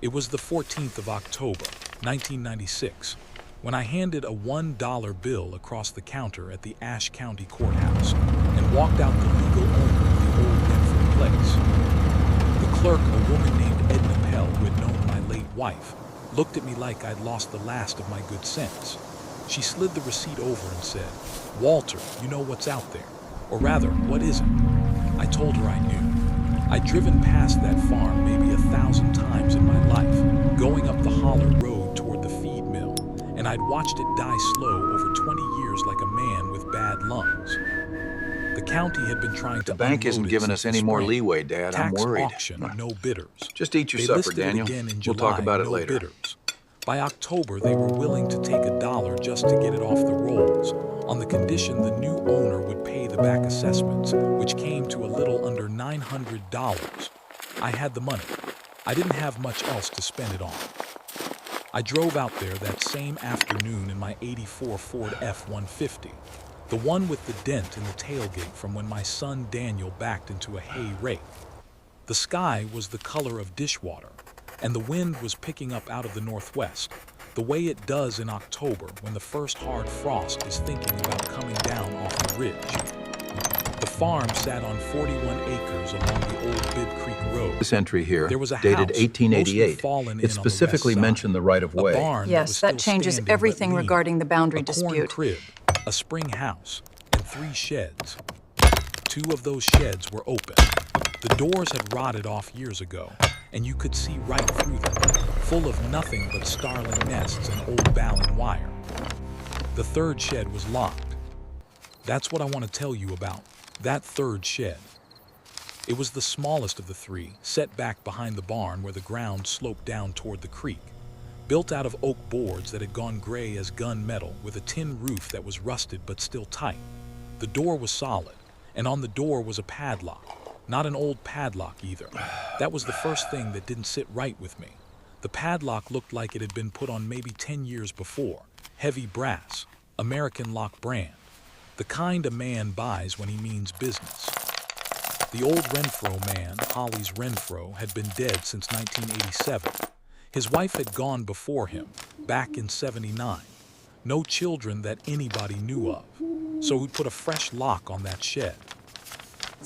It was the 14th of October, 1996, when I handed a $1 bill across the counter at the Ashe County Courthouse and walked out the legal owner of the old Renfrew place. The clerk, a woman named Edna Pell, who had known my late wife, looked at me like I'd lost the last of my good sense. She slid the receipt over and said, "Walter, you know what's out there. Or rather, what isn't?" I told her I knew. I'd driven past that farm maybe 1,000 times in my life, going up the holler road toward the feed mill, and I'd watched it die slow over 20 years like a man with bad lungs. The county had been trying to The bank isn't giving us any more leeway, Dad. I'm Tax worried. auction, no bidders. Just eat your They supper, listed it Daniel. again in We'll July, talk about it no later. bidders. By October, they were willing to take $1 just to get it off the rolls, on the condition the new owner would pay the back assessments, which came to a little under $900. I had the money. I didn't have much else to spend it on. I drove out there that same afternoon in my '84 Ford F-150, the one with the dent in the tailgate from when my son Daniel backed into a hay rake. The sky was the color of dishwater, and the wind was picking up out of the northwest, the way it does in October when the first hard frost is thinking about coming down off the ridge. The farm sat on 41 acres along the old Bib Creek Road. This entry here, There was a dated house, 1888, mostly fallen in it on the specifically west side. mentioned the right-of-way. A barn Yes, was that still changes standing but everything lean, regarding the boundary a corn dispute. crib, a spring house, and 3 sheds. 2 of those sheds were open. The doors had rotted off years ago, and you could see right through them, full of nothing but starling nests and old baling wire. The 3rd shed was locked. That's what I want to tell you about, that 3rd shed. It was the smallest of the 3, set back behind the barn where the ground sloped down toward the creek. Built out of oak boards that had gone gray as gun metal, with a tin roof that was rusted but still tight. The door was solid, and on the door was a padlock. Not an old padlock either. That was the first thing that didn't sit right with me. The padlock looked like it had been put on maybe 10 years before. Heavy brass, American lock brand. The kind a man buys when he means business. The old Renfro man, Holly's Renfro, had been dead since 1987. His wife had gone before him, back in '79. No children that anybody knew of. So he put a fresh lock on that shed.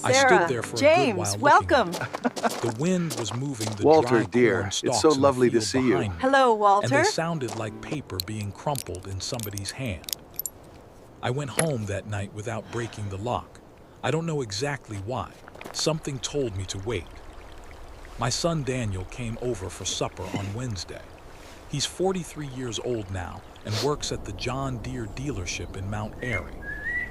I stood there for a good while James, welcome. looking at it. The wind was moving the Walter, dry dear, corn it's stalks so in the lovely to field see you. behind me, Hello, and Walter. they sounded like paper being crumpled in somebody's hand. I went home that night without breaking the lock. I don't know exactly why. Something told me to wait. My son Daniel came over for supper on Wednesday. He's 43 years old now and works at the John Deere dealership in Mount Airy.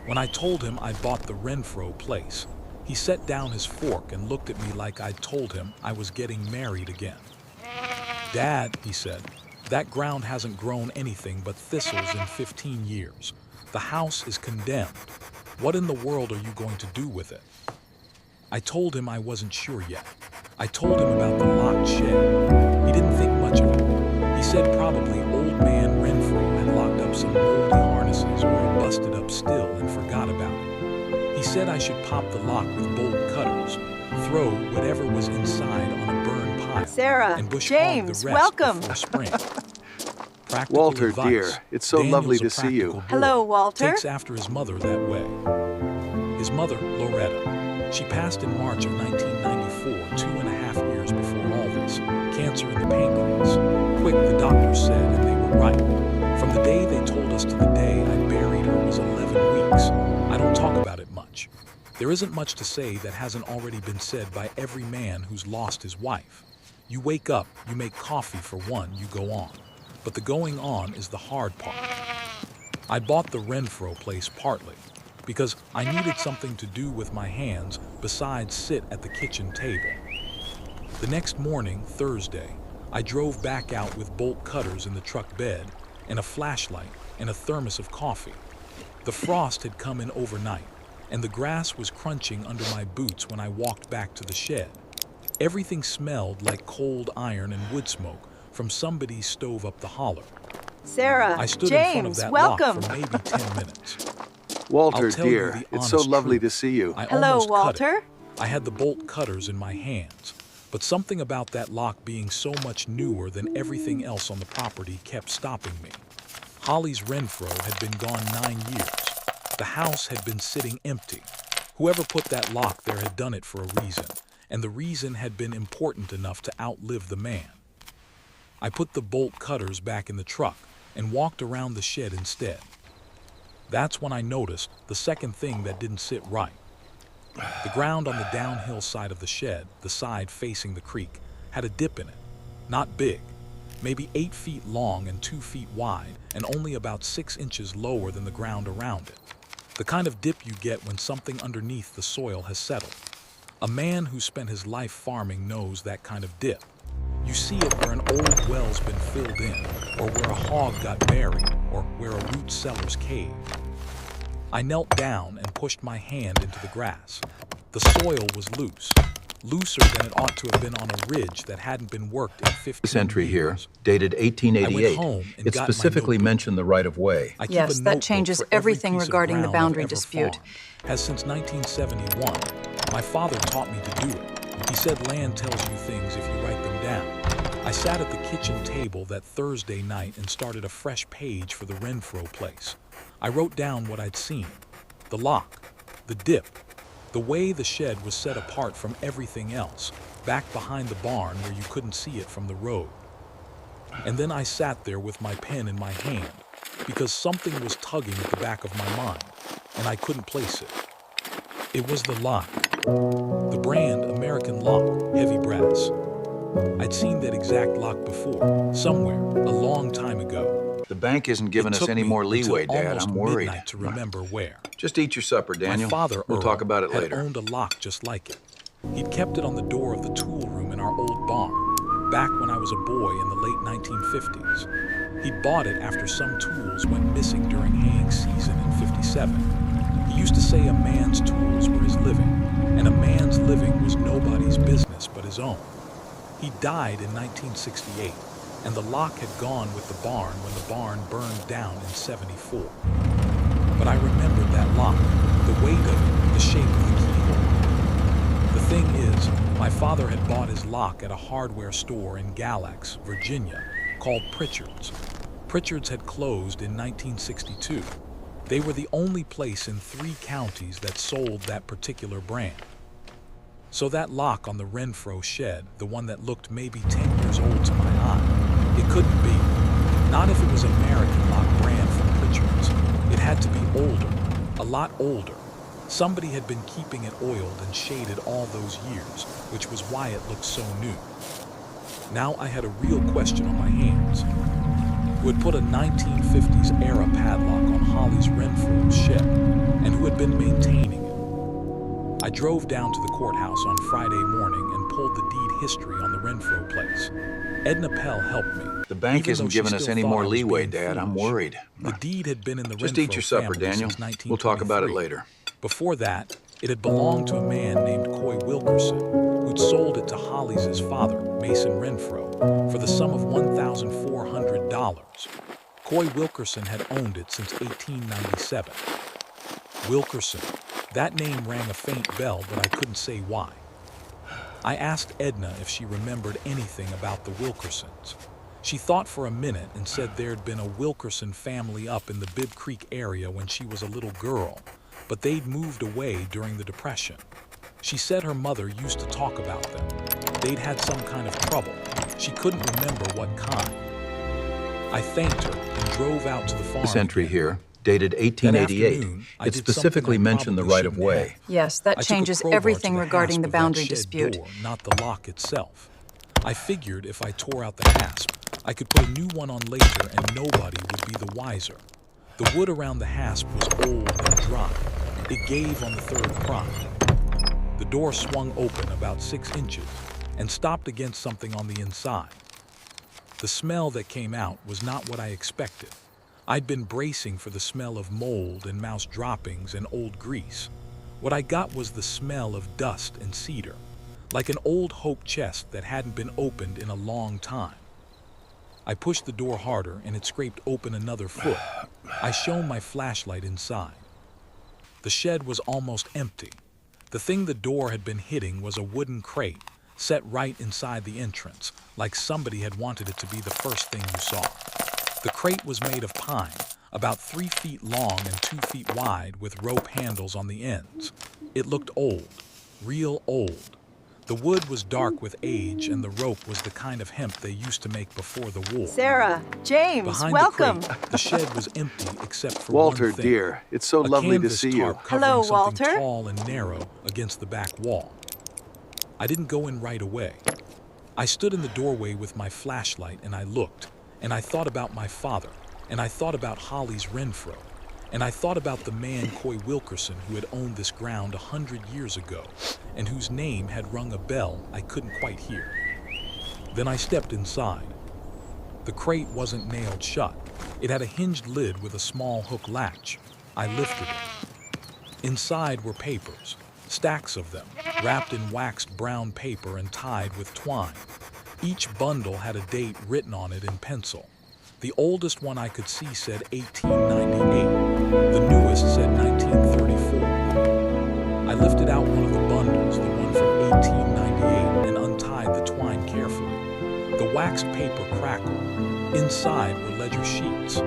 When I told him I'd bought the Renfro place, he set down his fork and looked at me like I'd told him I was getting married again. "Dad," he said, "that ground hasn't grown anything but thistles in 15 years. The house is condemned. What in the world are you going to do with it?" I told him I wasn't sure yet. I told him about the locked shed. He didn't think much of it. He said probably old man Renfro had locked up some moldy harnesses or a busted up still and forgot about it. He said I should pop the lock with bolt cutters, throw whatever was inside on a burn pile, Sarah, and bush hog James, the rest welcome. before spring. Practical Walter, advice. dear, it's so Daniel's lovely a to see you. practical boy. Hello, Walter. Takes after his mother that way. His mother, Loretta. She passed in March of 1994, 2.5 years before all this. Cancer in the pancreas. Quick, the doctors said, and they were right. From the day they told us to the day I buried her was 11 weeks. I don't talk about it much. There isn't much to say that hasn't already been said by every man who's lost his wife. You wake up, you make coffee for one, you go on. But the going on is the hard part. I bought the Renfro place partly because I needed something to do with my hands besides sit at the kitchen table. The next morning, Thursday, I drove back out with bolt cutters in the truck bed and a flashlight and a thermos of coffee. The frost had come in overnight, and the grass was crunching under my boots when I walked back to the shed. Everything smelled like cold iron and wood smoke from somebody's stove up the holler. Sarah, I stood in front of James, that welcome. lock for maybe 10 minutes. Walter, I'll tell you dear, the it's so honest lovely truth. to see you. I Hello, almost cut it. Walter. I had the bolt cutters in my hands, But something about that lock being so much newer than everything else on the property kept stopping me. Holly's Renfro had been gone 9 years. The house had been sitting empty. Whoever put that lock there had done it for a reason, and the reason had been important enough to outlive the man. I put the bolt cutters back in the truck and walked around the shed instead. That's when I noticed the second thing that didn't sit right. The ground on the downhill side of the shed, the side facing the creek, had a dip in it. Not big, maybe 8 feet long and 2 feet wide, and only about 6 inches lower than the ground around it. The kind of dip you get when something underneath the soil has settled. A man who spent his life farming knows that kind of dip. You see it where an old well's been filled in, or where a hog got buried, or where a root cellar's caved. I knelt down and pushed my hand into the grass. The soil was loose, looser than it ought to have been on a ridge that hadn't been worked in 15 This entry here, years. dated I went 1888. home and It got my specifically notebook. mentioned the right-of-way. I keep Yes, a that notebook changes for every everything piece of regarding the ground I've boundary ever dispute. farmed. Has since 1971. My father taught me to do it. He said land tells you things if you write them down. I sat at the kitchen table that Thursday night and started a fresh page for the Renfro place. I wrote down what I'd seen. The lock, the dip, the way the shed was set apart from everything else, back behind the barn where you couldn't see it from the road. And then I sat there with my pen in my hand, because something was tugging at the back of my mind, and I couldn't place it. It was the lock. The brand American Lock, heavy brass. I'd seen that exact lock before, somewhere, a long time ago. The bank isn't giving It us took any me more leeway, until Dad. almost I'm worried. midnight to remember where. Just eat your supper, Daniel. My father, We'll Earl, talk about it had later. owned a lock just like it. He'd kept it on the door of the tool room in our old barn, back when I was a boy in the late 1950s. He'd bought it after some tools went missing during haying season in '57. He used to say a man's tools were his living, and a man's living was nobody's business but his own. He died in 1968, and the lock had gone with the barn when the barn burned down in '74. But I remembered that lock, the weight of it, the shape of the keyhole. The thing is, my father had bought his lock at a hardware store in Galax, Virginia, called Pritchard's. Pritchard's had closed in 1962. They were the only place in 3 counties that sold that particular brand. So that lock on the Renfro shed, the one that looked maybe 10 years old to my eye, it couldn't be. Not if it was American Lock brand from Pritchard's. It had to be older, a lot older. Somebody had been keeping it oiled and shaded all those years, which was why it looked so new. Now I had a real question on my hands. Who had put a 1950s era padlock on Holly's Renfro's shed, and who had been maintaining it? I drove down to the courthouse on Friday morning and pulled the deed history on the Renfro place. Edna Pell helped me. The bank even isn't though she giving us still any thought more I was leeway, being Dad. I'm foolish. worried. The deed had been in the Just Renfro eat your supper, family Daniel. since 1923. We'll talk about it later. Before that, it had belonged to a man named Coy Wilkerson, who'd sold it to Holly's father, Mason Renfro, for the sum of $1,400. Coy Wilkerson had owned it since 1897. Wilkerson. That name rang a faint bell, but I couldn't say why. I asked Edna if she remembered anything about the Wilkersons. She thought for a minute and said there'd been a Wilkerson family up in the Bibb Creek area when she was a little girl, but they'd moved away during the Depression. She said her mother used to talk about them. They'd had some kind of trouble. She couldn't remember what kind. I thanked her and drove out to the farm. This entry again. here, dated That 1888. afternoon, I It did specifically something I mentioned the probably shouldn't right-of-way. have. Yes, I that took a changes crowbar everything to the regarding hasp the of that boundary shed dispute. door, not the lock itself. I figured if I tore out the hasp, I could put a new one on later and nobody would be the wiser. The wood around the hasp was old and dry. It gave on the third pry. The door swung open about 6 inches and stopped against something on the inside. The smell that came out was not what I expected. I'd been bracing for the smell of mold and mouse droppings and old grease. What I got was the smell of dust and cedar, like an old hope chest that hadn't been opened in a long time. I pushed the door harder and it scraped open another foot. I shone my flashlight inside. The shed was almost empty. The thing the door had been hitting was a wooden crate, set right inside the entrance, like somebody had wanted it to be the first thing you saw. The crate was made of pine, about 3 feet long and 2 feet wide with rope handles on the ends. It looked old, real old. The wood was dark with age and the rope was the kind of hemp they used to make before the war. Sarah, James, Behind welcome. the crate, the shed was empty except for Walter, one thing. dear, it's so A lovely to canvas see you. tarp covering Hello, something Walter. tall and narrow against the back wall. I didn't go in right away. I stood in the doorway with my flashlight and I looked, and I thought about my father, and I thought about Holly's Renfro, and I thought about the man Coy Wilkerson who had owned this ground 100 years ago, and whose name had rung a bell I couldn't quite hear. Then I stepped inside. The crate wasn't nailed shut. It had a hinged lid with a small hook latch. I lifted it. Inside were papers, stacks of them, wrapped in waxed brown paper and tied with twine. Each bundle had a date written on it in pencil. The oldest one I could see said 1898. The newest said 1934. I lifted out one of the bundles, the one from 1898, and untied the twine carefully. The waxed paper crackled. Inside were ledger sheets,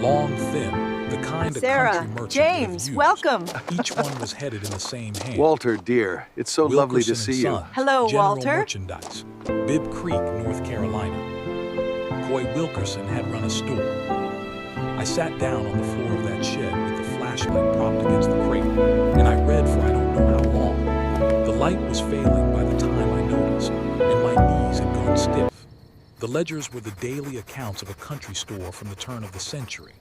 long, thin, the kind a Sarah, country merchant would James, have used. welcome. Each one was headed in the same hand. Walter, dear, it's so lovely to Wilkerson see and you. Sons, Hello, General Walter. Merchandise, Bibb Creek, North Carolina. Coy Wilkerson had run a store. I sat down on the floor of that shed with the flashlight propped against the crate, and I read for I don't know how long. The light was failing by the time I noticed, and my knees had gone stiff. The ledgers were the daily accounts of a country store from the turn of the century.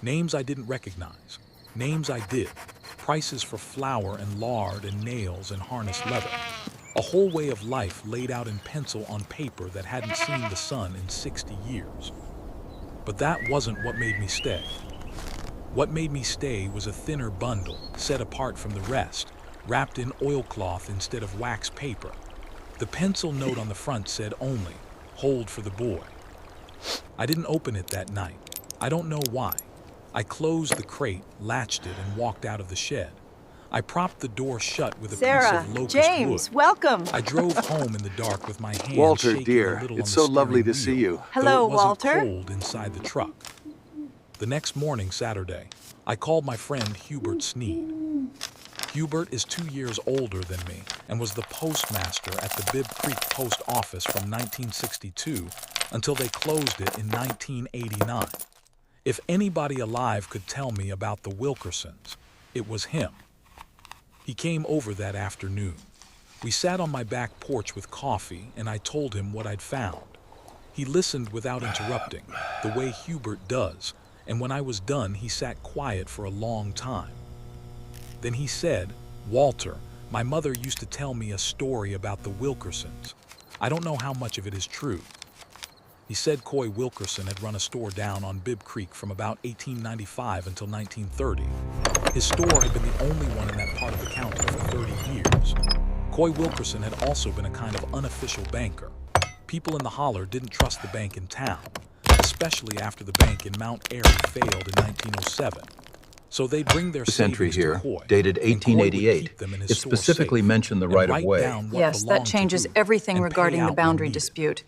Names I didn't recognize, names I did, prices for flour and lard and nails and harnessed leather. A whole way of life laid out in pencil on paper that hadn't seen the sun in 60 years. But that wasn't what made me stay. What made me stay was a thinner bundle, set apart from the rest, wrapped in oilcloth instead of wax paper. The pencil note on the front said only, "Hold for the boy." I didn't open it that night. I don't know why. I closed the crate, latched it, and walked out of the shed. I propped the door shut with a piece Sarah, of locust James, wood. welcome. I drove home in the dark with my hands Walter, shaking dear, a little it's on so the lovely steering to see wheel, you. Hello, though it wasn't Walter. cold inside the truck. The next morning, Saturday, I called my friend Hubert Sneed. Hubert is 2 years older than me and was the postmaster at the Bibb Creek Post Office from 1962 until they closed it in 1989. If anybody alive could tell me about the Wilkersons, it was him. He came over that afternoon. We sat on my back porch with coffee, and I told him what I'd found. He listened without interrupting, the way Hubert does, and when I was done, he sat quiet for a long time. Then he said, "Walter, my mother used to tell me a story about the Wilkersons. I don't know how much of it is true." He said Coy Wilkerson had run a store down on Bibb Creek from about 1895 until 1930. His store had been the only one in that part of the county for 30 years. Coy Wilkerson had also been a kind of unofficial banker. People in the holler didn't trust the bank in town, especially after the bank in Mount Airy failed in 1907. So they'd bring their This entry savings here, to Coy, dated and Coy would 1888. keep them in his It store specifically safe mentioned the and right of write way. down what Yes, that belonged to changes who everything and pay regarding the out when boundary needed. dispute.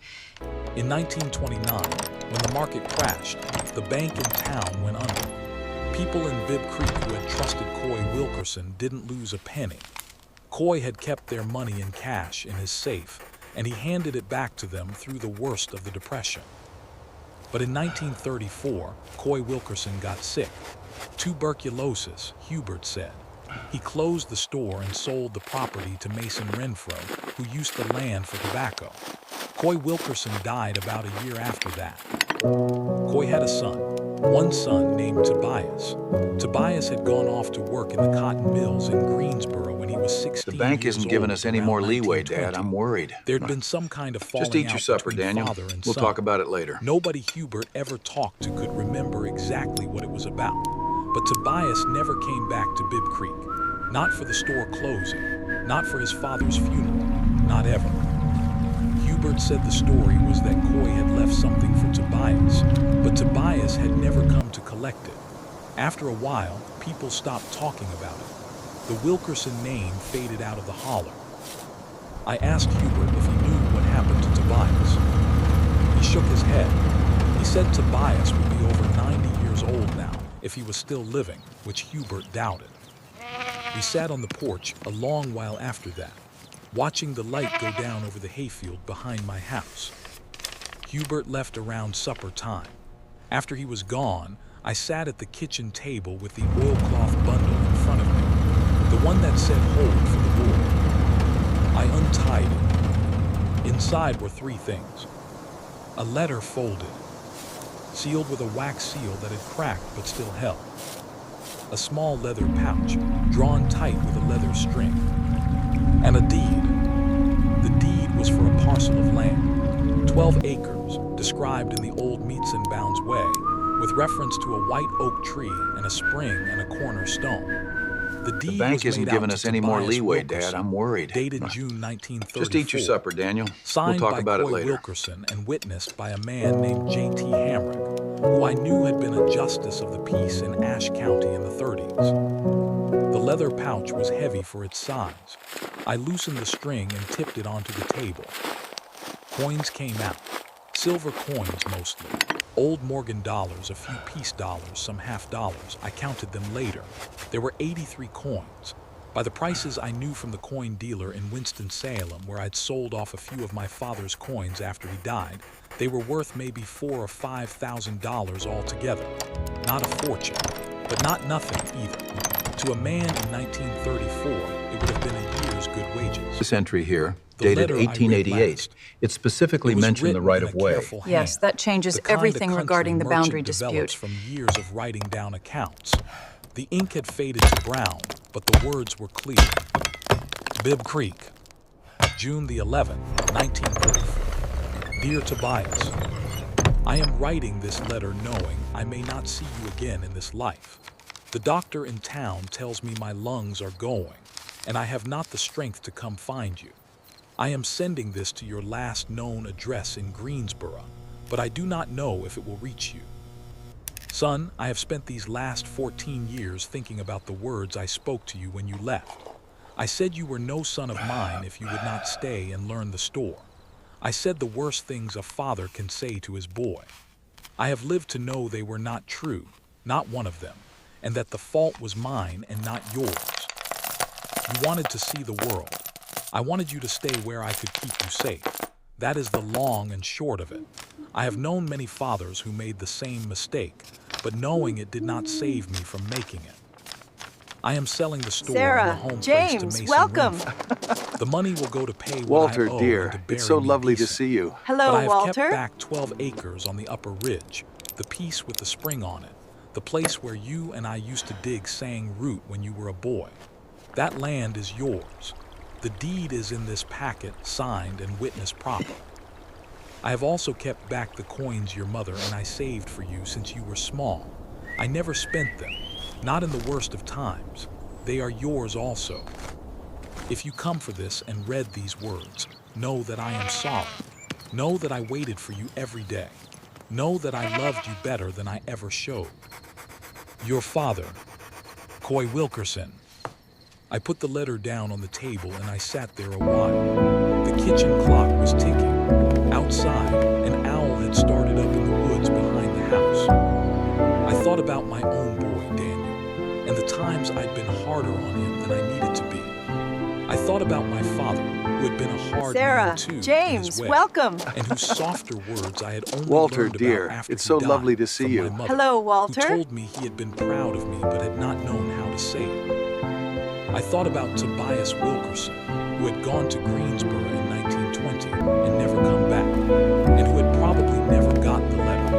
In 1929, when the market crashed, the bank in town went under. People in Bibb Creek who had trusted Coy Wilkerson didn't lose a penny. Coy had kept their money in cash in his safe, and he handed it back to them through the worst of the Depression. But in 1934, Coy Wilkerson got sick. Tuberculosis, Hubert said. He closed the store and sold the property to Mason Renfro, who used the land for tobacco. Coy Wilkerson died about a year after that. Coy had a son, one son named Tobias. Tobias had gone off to work in the cotton mills in Greensboro when he was 16 The bank years isn't giving old, us any around more leeway, 1920. Dad. I'm worried. There'd been some kind of falling Just eat your out supper, between Daniel. father and We'll son. talk about it later. Nobody Hubert ever talked to could remember exactly what it was about. But Tobias never came back to Bibb Creek. Not for the store closing, not for his father's funeral, not ever. Hubert said the story was that Coy had left something for Tobias, but Tobias had never come to collect it. After a while, people stopped talking about it. The Wilkerson name faded out of the holler. I asked Hubert if he knew happened to Tobias. He shook his head. He said Tobias would be over 90 years old now if he was still living, which Hubert doubted. We sat on the porch a long while after that, watching the light go down over the hayfield behind my house. Hubert left around supper time. After he was gone, I sat at the kitchen table with the oilcloth bundle in front of me, the one that said hold for the door. I untied it. Inside were three things. A letter folded, sealed with a wax seal that had cracked but still held. A small leather pouch, drawn tight with a leather string. And a deed. The deed was for a parcel of land, 12 acres, described in the old meets and bounds way, with reference to a white oak tree and a spring and a cornerstone. The deed The bank was isn't made giving out us to any more Tobias leeway, Wilkerson, Dad. I'm worried. Dated June 1934. Just eat your supper, Daniel. Signed We'll talk by about Coy it later. Wilkerson and witnessed by a man named J.T. Hamrick, who I knew had been a justice of the peace in Ashe County in the 30s. The leather pouch was heavy for its size. I loosened the string and tipped it onto the table. Coins came out. Silver coins mostly. Old Morgan dollars, a few piece dollars, some half dollars. I counted them later. There were 83 coins. By the prices I knew from the coin dealer in Winston-Salem, where I'd sold off a few of my father's coins after he died, they were worth maybe $4,000 or $5,000 altogether. Not a fortune, but not nothing either. To a man in 1934, it would have been a year's good wages. This entry here, The dated letter I read 1888, last. it specifically It was mentioned the written right in of a way. careful hand. Yes, that changes The kind of everything country regarding the merchant boundary develops dispute. from years of writing down accounts. The ink had faded to brown, but the words were clear. Bibb Creek, June the 11th, 1934. Dear Tobias, I am writing this letter knowing I may not see you again in this life. The doctor in town tells me my lungs are going, and I have not the strength to come find you. I am sending this to your last known address in Greensboro, but I do not know if it will reach you. Son, I have spent these last 14 years thinking about the words I spoke to you when you left. I said you were no son of mine if you would not stay and learn the store. I said the worst things a father can say to his boy. I have lived to know they were not true, not one of them, and that the fault was mine and not yours. You wanted to see the world. I wanted you to stay where I could keep you safe. That is the long and short of it. I have known many fathers who made the same mistake, but knowing it did not save me from making it. I am selling the store and the Sarah, home place to James, Mason welcome. Renfrew. The money will go to pay what Walter, I owe dear, and to bury it's so me lovely to decent. see you. But I Hello, have Walter. kept back 12 acres on the upper ridge, the piece with the spring on it, the place where you and I used to dig sang root when you were a boy. That land is yours. The deed is in this packet, signed and witnessed proper. I have also kept back the coins your mother and I saved for you since you were small. I never spent them, not in the worst of times. They are yours also. If you come for this and read these words, know that I am sorry. Know that I waited for you every day. Know that I loved you better than I ever showed. Your father, Coy Wilkerson. I put the letter down on the table and I sat there a while. The kitchen clock was ticking. Outside, an owl had started up in the woods behind the house. I thought about my own boy, Daniel, and the times I'd been harder on him than I needed to be. I thought about my father, who had been a hard Sarah, man too, in James, his way, welcome. and whose softer words I had only Walter, learned dear, about after it's he so died lovely to see from you. my mother, Hello, who Walter. told me he had been proud of me but had not known how to say it. I thought about Tobias Wilkerson, who had gone to Greensboro in 1920 and never come back, and who had probably never gotten the letter,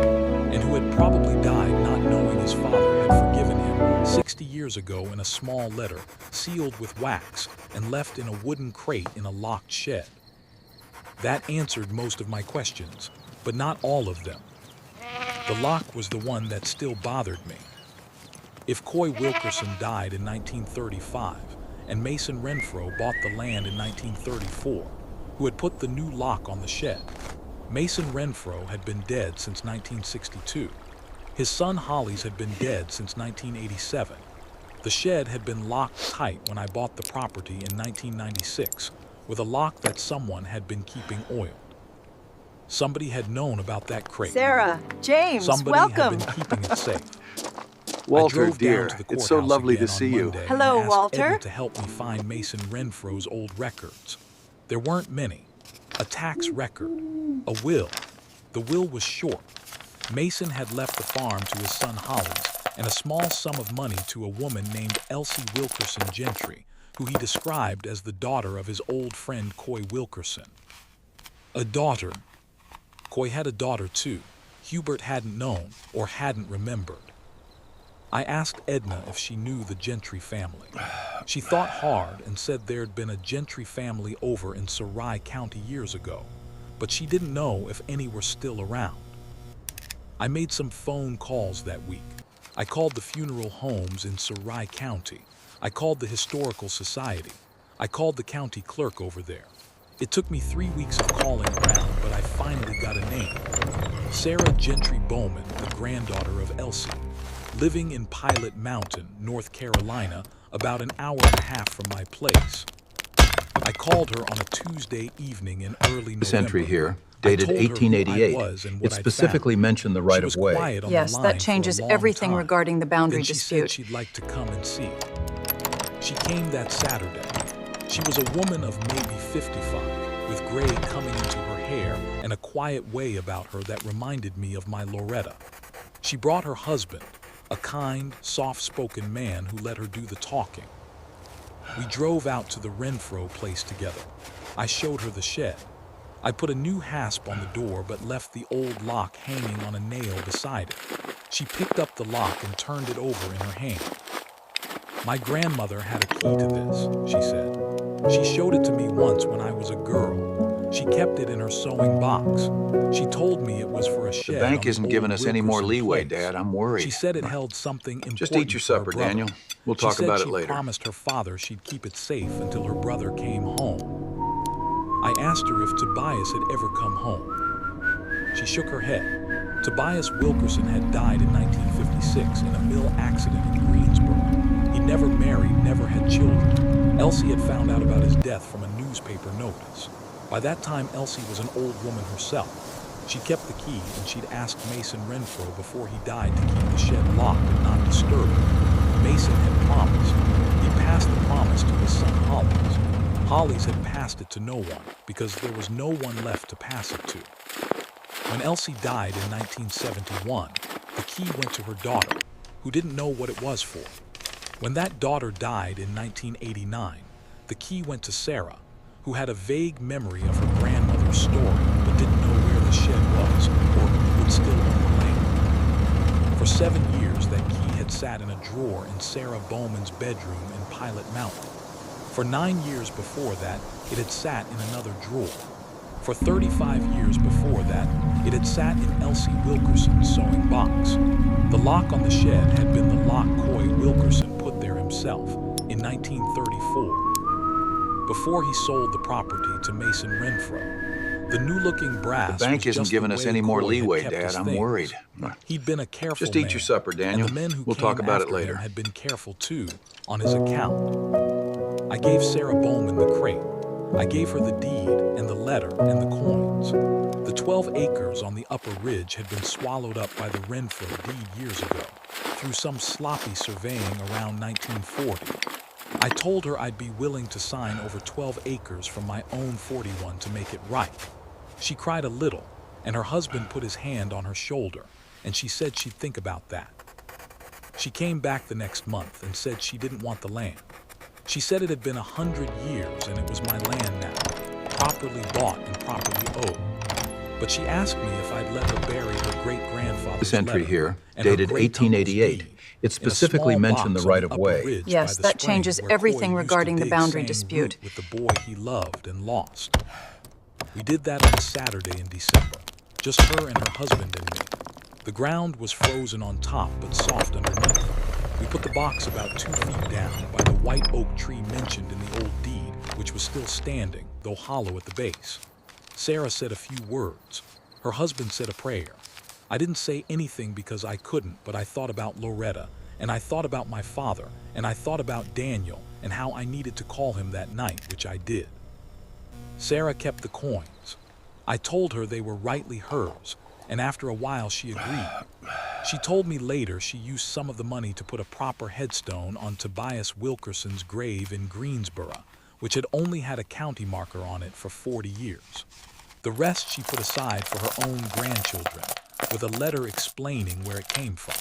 and who had probably died not knowing his father had forgiven him 60 years ago in a small letter sealed with wax and left in a wooden crate in a locked shed. That answered most of my questions, but not all of them. The lock was the one that still bothered me. If Coy Wilkerson died in 1935 and Mason Renfrew bought the land in 1934, who had put the new lock on the shed, Mason Renfrew had been dead since 1962. His son Holly's had been dead since 1987. The shed had been locked tight when I bought the property in 1996, with a lock that someone had been keeping oiled. Somebody had known about that crate. Sarah, James, Somebody welcome. had been keeping it safe. Walter, I drove dear, down to the it's so courthouse lovely to again on see you. Monday Hello, and asked Walter. Edna to help me find Mason Renfro's old records. There weren't many. A tax record, a will. The will was short. Mason had left the farm to his son Hollis and a small sum of money to a woman named Elsie Wilkerson Gentry, who he described as the daughter of his old friend Coy Wilkerson. A daughter. Coy had a daughter too. Hubert hadn't known or hadn't remembered. I asked Edna if she knew the Gentry family. She thought hard and said there'd been a Gentry family over in Starry County years ago, but she didn't know if any were still around. I made some phone calls that week. I called the funeral homes in Starry County. I called the Historical Society. I called the county clerk over there. It took me 3 weeks of calling around, but I finally got a name. Sarah Gentry Bowman, the granddaughter of Elsie, living in Pilot Mountain, North Carolina, about an hour and a half from my place. I called her on a Tuesday evening in early November. This entry here, I dated told her who I 1888. was and what It I'd specifically found. mentioned the She right was of way. quiet on the Yes, line that for a changes long everything time. regarding the boundary Then she dispute. said she'd like to come and see. She came that Saturday. She was a woman of maybe 55, with gray coming into her hair and a quiet way about her that reminded me of my Loretta. She brought her husband, a kind, soft-spoken man who let her do the talking. We drove out to the Renfro place together. I showed her the shed. I put a new hasp on the door but left the old lock hanging on a nail beside it. She picked up the lock and turned it over in her hand. My grandmother had a key to this, she said. She showed it to me once when I was a girl. She kept it in her sewing box. She told me it was for a shed. The bank on isn't old giving us any more Wilkerson leeway, place. Dad. I'm worried. She said it held something important. Just eat your for her supper, brother. Daniel. We'll talk about it She later. promised her father she'd keep it safe until her brother came home. I asked her if Tobias had ever come home. She shook her head. Tobias Wilkerson had died in 1956 in a mill accident in Greensboro. He never married, never had children. Elsie had found out about his death from a newspaper notice. By that time, Elsie was an old woman herself. She kept the key, and she'd asked Mason Renfro before he died to keep the shed locked and not disturb it. Mason had promised. He passed the promise to his son Hollis. Hollis had passed it to no one because there was no one left to pass it to. When Elsie died in 1971, the key went to her daughter, who didn't know what it was for. When that daughter died in 1989, the key went to Sarah, who had a vague memory of her grandmother's story but didn't know where the shed was or who would still own the land. For 7 years, that key had sat in a drawer in Sarah Bowman's bedroom in Pilot Mountain. For 9 years before that, it had sat in another drawer. For 35 years before that, it had sat in Elsie Wilkerson's sewing box. The lock on the shed had been the lock Coy Wilkerson put there himself in 1934, before he sold the property to Mason Renfro. The new-looking brass The bank was isn't just giving the us way any more Coy had leeway, kept Dad. his I'm things. worried. He'd been a careful Just eat man, your supper, Daniel. and the men who We'll came talk about it after later. him had been careful too, on his account. I gave Sarah Bowman the crate. I gave her the deed and the letter and the coins. The 12 acres on the upper ridge had been swallowed up by the Renfro deed years ago, through some sloppy surveying around 1940. I told her I'd be willing to sign over 12 acres from my own 41 to make it right. She cried a little, and her husband put his hand on her shoulder, and she said she'd think about that. She came back the next month and said she didn't want the land. She said it had been 100 years and it was my land now, properly bought and properly owed. But she asked me if I'd let her bury her great-grandfather's This entry letter here, and her dated great-uncle's 1888. deed It in a specifically small mentioned the box on right of upper way. ridge Yes, by the that spring changes where everything Coy used to regarding the dig boundary sang dispute. root with the boy he loved and lost. We did that on a Saturday in December, just her and her husband and me. The ground was frozen on top but soft underneath. We put the box about 2 feet down by the white oak tree mentioned in the old deed, which was still standing, though hollow at the base. Sarah said a few words. Her husband said a prayer. I didn't say anything because I couldn't, but I thought about Loretta, and I thought about my father, and I thought about Daniel, and how I needed to call him that night, which I did. Sarah kept the coins. I told her they were rightly hers, and after a while she agreed. She told me later she used some of the money to put a proper headstone on Tobias Wilkerson's grave in Greensboro, which had only had a county marker on it for 40 years. The rest she put aside for her own grandchildren, with a letter explaining where it came from.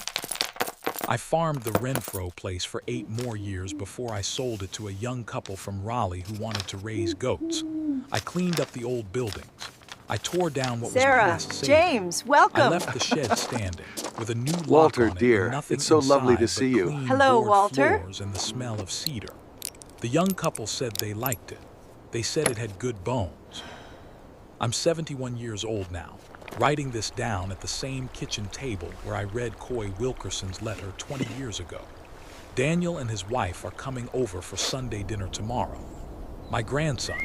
I farmed the Renfro place for 8 more years before I sold it to a young couple from Raleigh who wanted to raise goats. I cleaned up the old buildings. I tore down what was Sarah, past saving. James, welcome. I left the shed standing with a new lock Walter, on it dear, and nothing it's so lovely to inside see but you. clean Hello, board Walter. floors and the smell of cedar. The young couple said they liked it. They said it had good bones. I'm 71 years old now, writing this down at the same kitchen table where I read Coy Wilkerson's letter 20 years ago. Daniel and his wife are coming over for Sunday dinner tomorrow. My grandson,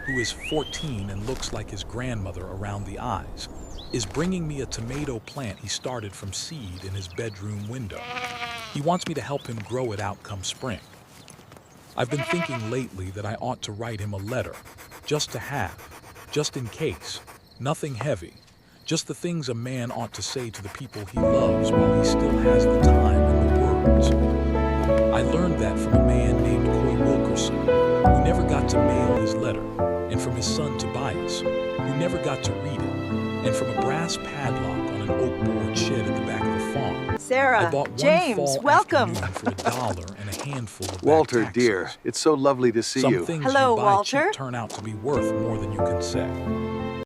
who is 14 and looks like his grandmother around the eyes, is bringing me a tomato plant he started from seed in his bedroom window. He wants me to help him grow it out come spring. I've been thinking lately that I ought to write him a letter, just to have, just in case, nothing heavy, just the things a man ought to say to the people he loves while he still has the time and the words. I learned that from a man named Coy Wilkerson, who never got to mail his letter, and from his son Tobias, who never got to read it, and from a brass padlock on an oak board shed at the back of the farm. Sarah, I bought one James, fall welcome. afternoon for $1 and a handful of back Walter, taxes. dear, it's so lovely to see Some you. things Hello, you buy Walter. cheap turn out to be worth more than you can say.